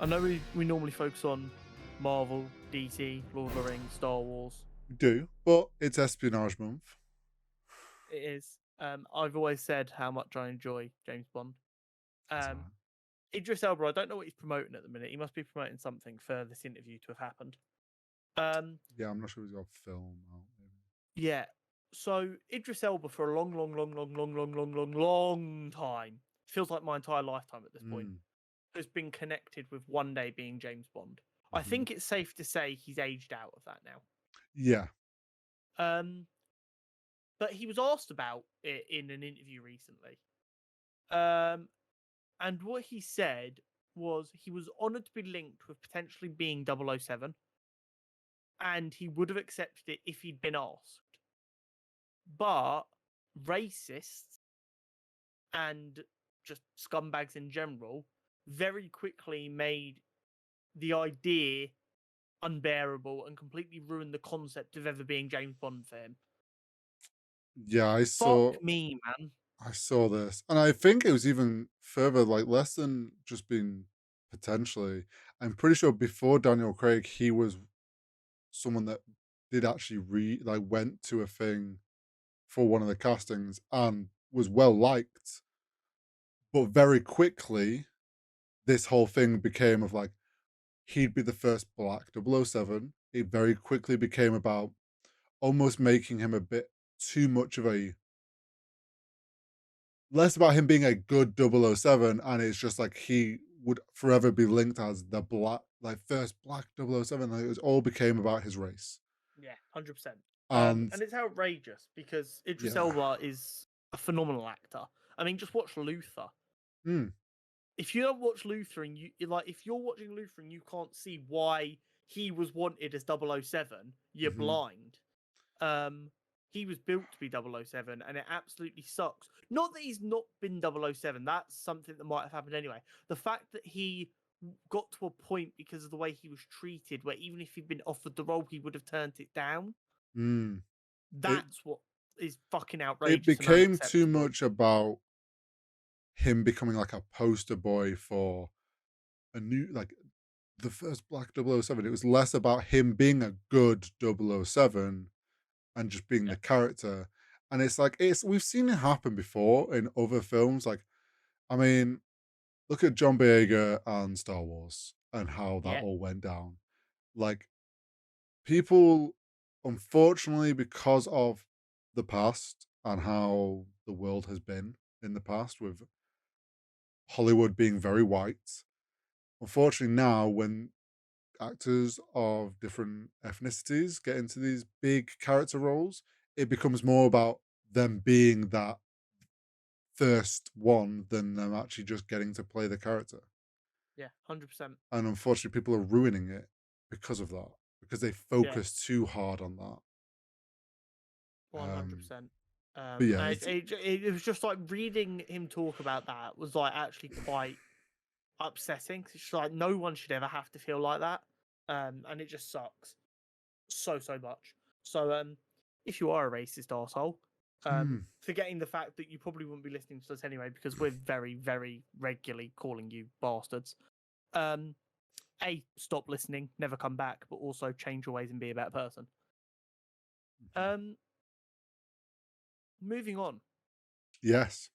I know we normally focus on Marvel, DC, Lord of the Rings, Star Wars. We do, but it's espionage month. It is. I've always said how much I enjoy James Bond. That's Um, all right. Idris Elba, I don't know what he's promoting at the minute. He must be promoting something for this interview to have happened. Um, Yeah, I'm not sure he's got a film out. Maybe. yeah. So Idris Elba for a long time, feels like my entire lifetime at this point, Mm, has been connected with one day being James Bond. I hmm. think it's safe to say he's aged out of that now. Yeah. Um, but he was asked about it in an interview recently. Um, and what he said was he was honored to be linked with potentially being 007, and he would have accepted it if he'd been asked. But racists and just scumbags in general very quickly made the idea unbearable and completely ruined the concept of ever being James Bond for him. Yeah, Fuck me, man. I saw this. And I think it was even further, like less than just being potentially. I'm pretty sure before Daniel Craig, he was someone that did actually went to a thing for one of the castings and was well liked. But very quickly, this whole thing became of like he'd be the first black 007. It very quickly became about almost making him a bit too much of a less about him being a good 007, and it's just like he would forever be linked as the black like first black 007. Like, it was all became about his race. Yeah, 100%. And And it's outrageous because Idris yeah. Elba is a phenomenal actor. I mean, just watch Luther. Mm, If you don't watch Luther and if you're watching Luther and you can't see why he was wanted as 007, you're mhm. blind. Um, he was built to be 007, and it absolutely sucks. Not that he's not been 007, that's something that might have happened anyway. The fact that he got to a point because of the way he was treated, where even if he'd been offered the role, he would have turned it down. Mm. It That's what is fucking it outrageous and became too unacceptable. much about him becoming like a poster boy for a new like the first black 007. It was less about him being a good 007 and just being Yeah, the character. And it's like it's we've seen it happen before in other films. Like, I mean, look at John Boyega and Star Wars and how that yeah, all went down. Like, people, unfortunately, because of the past and how the world has been in the past with Hollywood being very white, unfortunately, now when actors of different ethnicities get into these big character roles, it becomes more about them being that first one than them actually just getting to play the character. yeah, 100%. And unfortunately, people are ruining it because of that, because they Yeah, focus too hard on that. Um, 100%. but yeah, And it was just like reading him talk about that was like actually quite upsetting. 'Cause it's just like no one should ever have to feel like that. And it just sucks so much. So if you are a racist asshole, mm, forgetting the fact that you probably wouldn't be listening to us anyway because we're very regularly calling you bastards. Um, stop listening, never come back, but also change your ways and be a better person. mhm. Um, moving on. Yes.